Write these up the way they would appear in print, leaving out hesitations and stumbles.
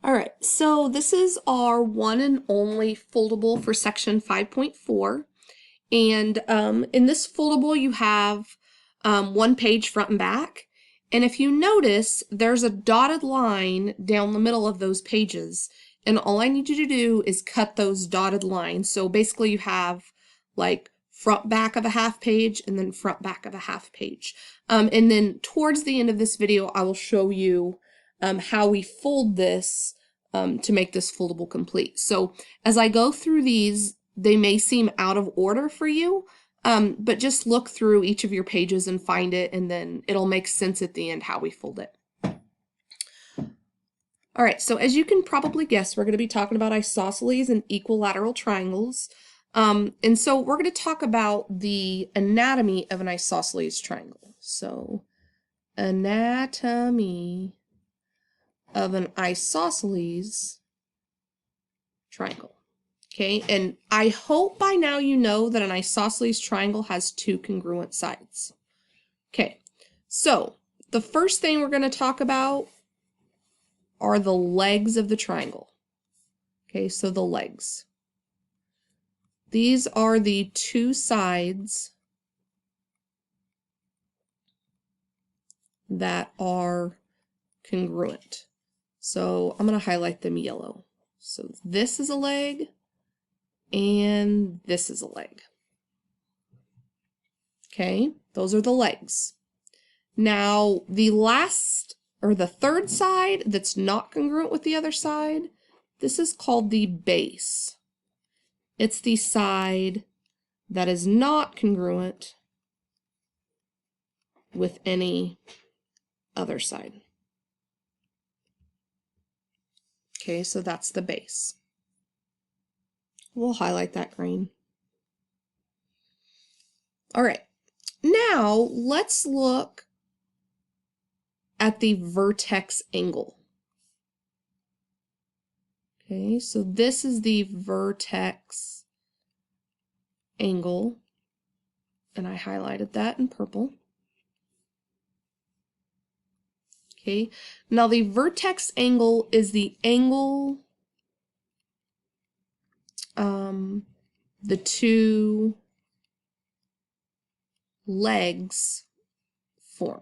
All right, so this is our one and only foldable for section 5.4. And in this foldable, you have one page front and back. And if you notice, there's a dotted line down the middle of those pages. And all I need you to do is cut those dotted lines. So basically you have like front back of a half page and then front back of a half page. And then towards the end of this video, I will show you how we fold this to make this foldable complete. So as I go through these, they may seem out of order for you, but just look through each of your pages and find it, and then it'll make sense at the end how we fold it. All right, so as you can probably guess, we're going to be talking about isosceles and equilateral triangles. And so we're going to talk about the anatomy of an isosceles triangle. So anatomy of an isosceles triangle. Okay, and I hope by now you know that an isosceles triangle has two congruent sides. Okay, so the first thing we're going to talk about are the legs of the triangle. Okay, so the legs. These are the two sides that are congruent. So I'm going to highlight them yellow. So this is a leg, and this is a leg. Okay, those are the legs. Now, the last, or the third side that's not congruent with the other side, this is called the base. It's the side that is not congruent with any other side. Okay, so that's the base. We'll highlight that green. All right, now let's look at the vertex angle. Okay, so this is the vertex angle, and I highlighted that in purple. Okay, now the vertex angle is the angle the two legs form.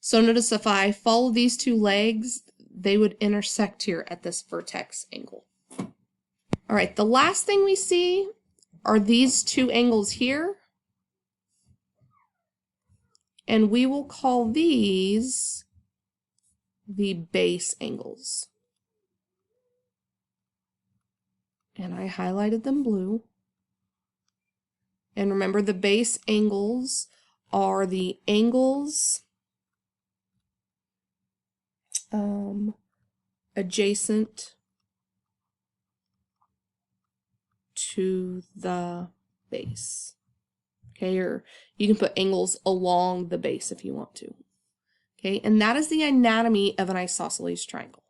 So notice if I follow these two legs, they would intersect here at this vertex angle. All right, the last thing we see are these two angles here, and we will call these the base angles. And I highlighted them blue. And remember, the base angles are the angles adjacent to the base. Okay, or you can put angles along the base if you want to. Okay, and that is the anatomy of an isosceles triangle.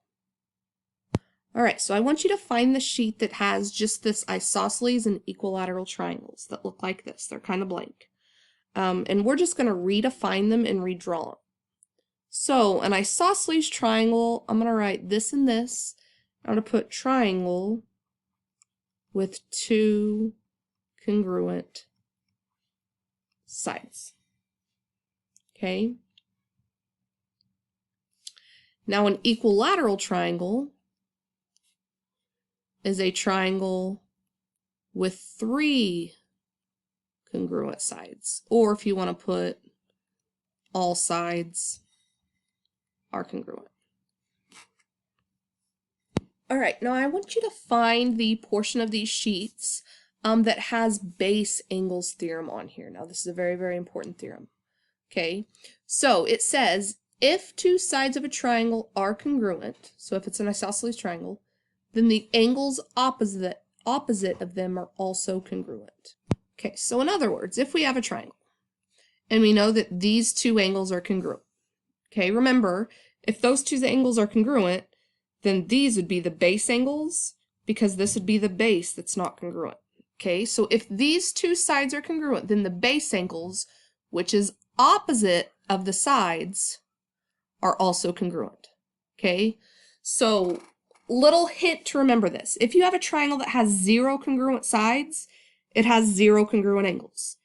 All right, so I want you to find the sheet that has just this isosceles and equilateral triangles that look like this. They're kind of blank. And we're just going to redefine them and redraw them. So an isosceles triangle, I'm going to write this and this. I'm going to put triangle with two congruent sides. Okay. Now an equilateral triangle is a triangle with three congruent sides, or if you want to put all sides are congruent. All right, now I want you to find the portion of these sheets that has base angles theorem on here. Now this is a very, very important theorem. Okay, so it says if two sides of a triangle are congruent, so if it's an isosceles triangle, then the angles opposite of them are also congruent. Okay, so in other words, if we have a triangle and we know that these two angles are congruent, okay, remember, if those two angles are congruent, then these would be the base angles because this would be the base that's not congruent. Okay, so if these two sides are congruent, then the base angles, which is opposite of the sides, are also congruent. Okay, so little hint to remember this. If you have a triangle that has 0 congruent sides, it has 0 congruent angles.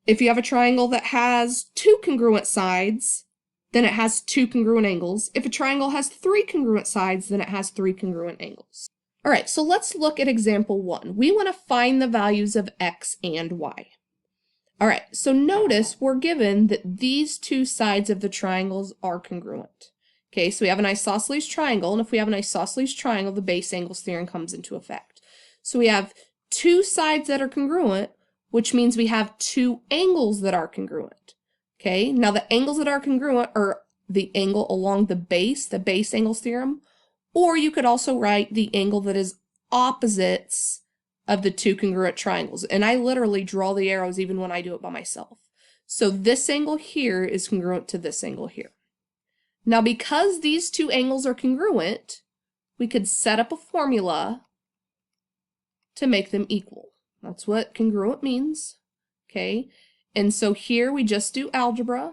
If you have a triangle that has 2 congruent sides, then it has 2 congruent angles. If a triangle has 3 congruent sides, then it has 3 congruent angles. All right, so let's look at example 1. We want to find the values of x and y. All right, so notice we're given that these two sides of the triangles are congruent. Okay, so we have an isosceles triangle, and if we have an isosceles triangle, the base angles theorem comes into effect. So we have two sides that are congruent, which means we have two angles that are congruent. Okay, now the angles that are congruent are the angle along the base angles theorem, or you could also write the angle that is opposites of the two congruent triangles. And I literally draw the arrows even when I do it by myself. So this angle here is congruent to this angle here. Now, because these two angles are congruent, we could set up a formula to make them equal. That's what congruent means. Okay, and so here we just do algebra.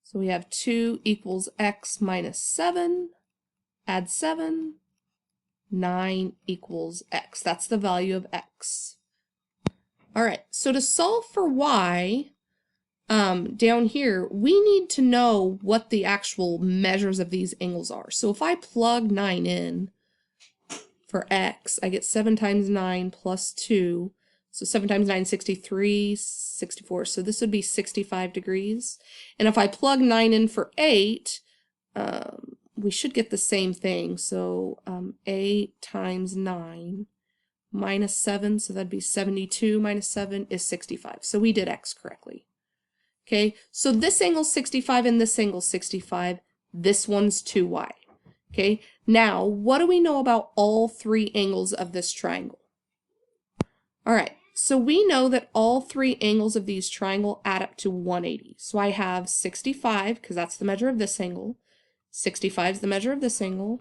So we have 2 equals x minus 7, add 7, 9 equals x. That's the value of x. All right, so to solve for y, down here, we need to know what the actual measures of these angles are. So if I plug 9 in for x, I get 7 times 9 plus 2. So 7 times 9, 63, 64. So this would be 65 degrees. And if I plug 9 in for 8, we should get the same thing. So 8 times 9 minus 7, so that'd be 72 minus 7 is 65. So we did x correctly. Okay, so this angle's 65 and this angle's 65. This one's 2y. Okay, now what do we know about all three angles of this triangle? All right, so we know that all three angles of these triangle add up to 180. So I have 65, because that's the measure of this angle. 65 is the measure of this angle.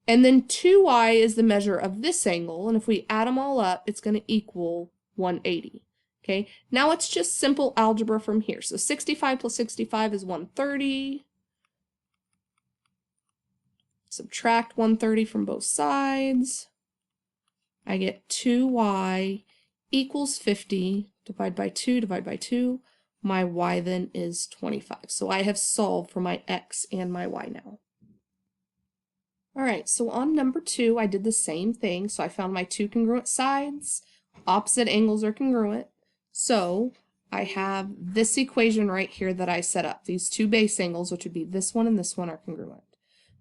And then 2y is the measure of this angle. And if we add them all up, it's going to equal 180. Okay, now it's just simple algebra from here. So 65 plus 65 is 130. Subtract 130 from both sides. I get 2y equals 50. Divide by 2, divide by 2. My y then is 25. So I have solved for my x and my y now. All right, so on number 2, I did the same thing. So I found my two congruent sides. Opposite angles are congruent. So I have this equation right here that I set up. These two base angles, which would be this one and this one, are congruent.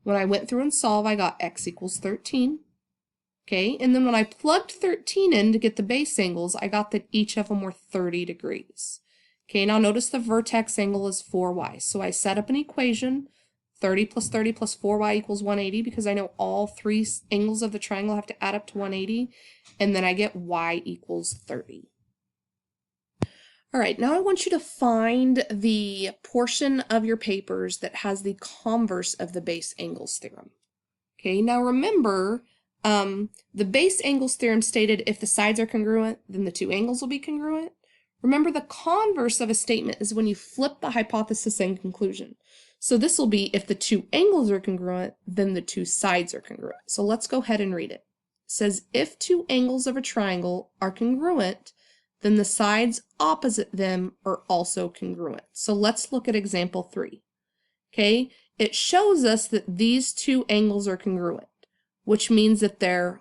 When I went through and solved, I got x equals 13. Okay, and then when I plugged 13 in to get the base angles, I got that each of them were 30 degrees. Okay, now notice the vertex angle is 4y. So I set up an equation, 30 plus 4y equals 180, because I know all three angles of the triangle have to add up to 180, and then I get y equals 30. All right, now I want you to find the portion of your papers that has the converse of the base angles theorem. Okay, now remember, the base angles theorem stated if the sides are congruent, then the two angles will be congruent. Remember, the converse of a statement is when you flip the hypothesis and conclusion. So this will be if the two angles are congruent, then the two sides are congruent. So let's go ahead and read it. It says, if two angles of a triangle are congruent, then the sides opposite them are also congruent. So let's look at example 3. Okay, it shows us that these two angles are congruent, which means that they're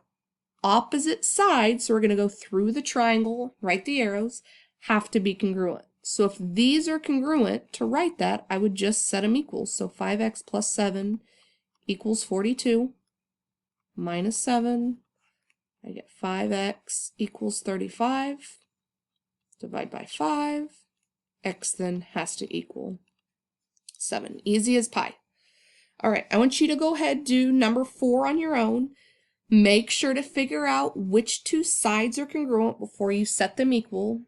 opposite sides, so we're going to go through the triangle, write the arrows, have to be congruent. So if these are congruent, to write that, I would just set them equal. So 5x plus 7 equals 42, minus 7, I get 5x equals 35. Divide by 5, x then has to equal 7. Easy as pie. All right, I want you to go ahead, do number 4 on your own. Make sure to figure out which two sides are congruent before you set them equal.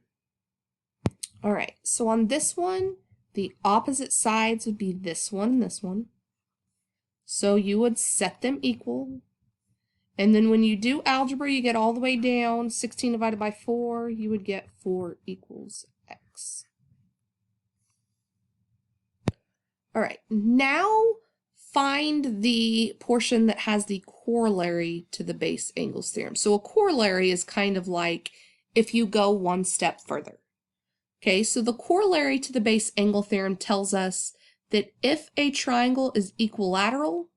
All right, so on this one, the opposite sides would be this one and this one. So you would set them equal. And then when you do algebra, you get all the way down, 16 divided by 4, you would get 4 equals x. All right, now find the portion that has the corollary to the base angles theorem. So a corollary is kind of like if you go one step further. Okay, so the corollary to the base angle theorem tells us that if a triangle is equilateral,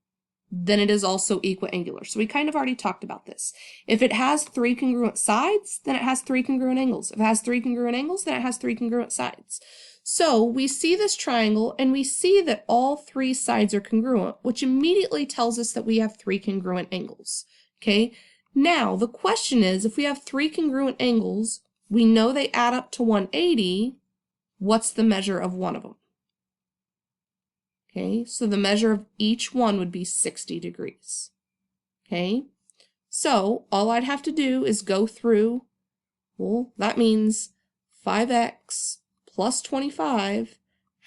then it is also equiangular. So we kind of already talked about this. If it has three congruent sides, then it has three congruent angles. If it has three congruent angles, then it has three congruent sides. So we see this triangle and we see that all three sides are congruent, which immediately tells us that we have three congruent angles. Okay, now the question is, if we have three congruent angles, we know they add up to 180, what's the measure of one of them? Okay, so the measure of each one would be 60 degrees. Okay, so all I'd have to do is go through, well, that means 5x plus 25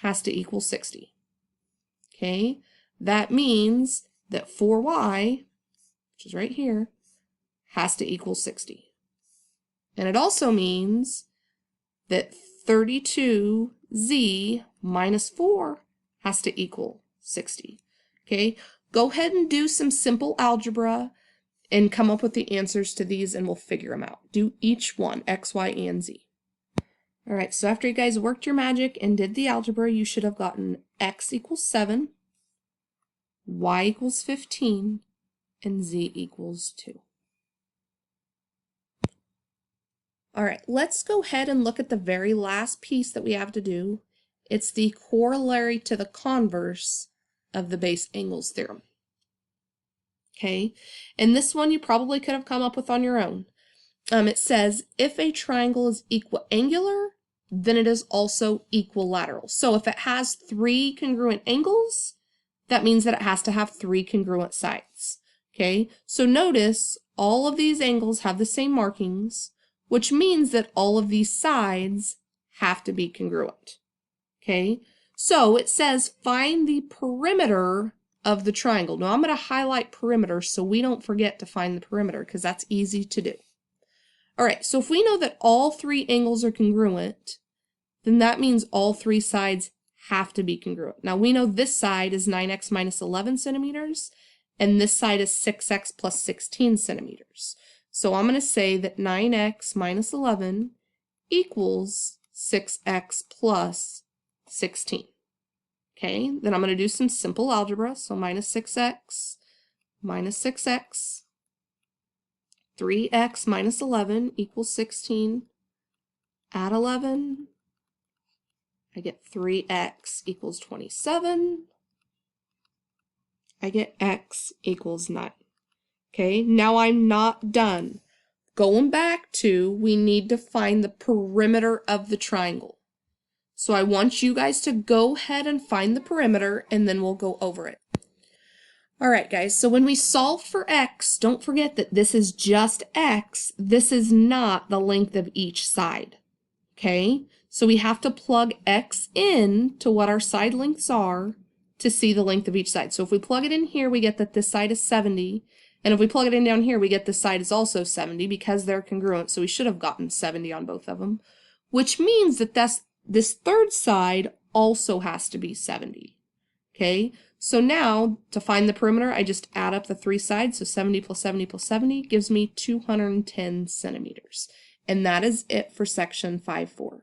has to equal 60. Okay, that means that 4y, which is right here, has to equal 60. And it also means that 32z minus 4 has to equal 60. Okay, go ahead and do some simple algebra and come up with the answers to these and we'll figure them out. Do each one, x, y, and z. All right, so after you guys worked your magic and did the algebra, you should have gotten x equals 7, y equals 15, and z equals 2. All right, let's go ahead and look at the very last piece that we have to do. It's the corollary to the converse of the base angles theorem. Okay, and this one you probably could have come up with on your own. It says, if a triangle is equiangular, then it is also equilateral. So if it has three congruent angles, that means that it has to have three congruent sides. Okay, so notice all of these angles have the same markings, which means that all of these sides have to be congruent. Okay, so it says find the perimeter of the triangle. Now I'm going to highlight perimeter so we don't forget to find the perimeter because that's easy to do. All right, so if we know that all three angles are congruent, then that means all three sides have to be congruent. Now we know this side is 9x minus 11 centimeters, and this side is 6x plus 16 centimeters. So I'm going to say that 9x minus 11 equals 6x plus 16. Okay, then I'm going to do some simple algebra. So minus 6x, 3x minus 11 equals 16. Add 11, I get 3x equals 27. I get x equals 9. Okay, now I'm not done. Going back to, we need to find the perimeter of the triangle. So I want you guys to go ahead and find the perimeter and then we'll go over it. All right, guys, so when we solve for x, don't forget that this is just x. This is not the length of each side. Okay, so we have to plug x in to what our side lengths are to see the length of each side. So if we plug it in here, we get that this side is 70. And if we plug it in down here, we get this side is also 70 because they're congruent. So we should have gotten 70 on both of them, which means that this third side also has to be 70. Okay, so now to find the perimeter, I just add up the three sides. So 70 plus 70 plus 70 gives me 210 centimeters. And that is it for section 5.4.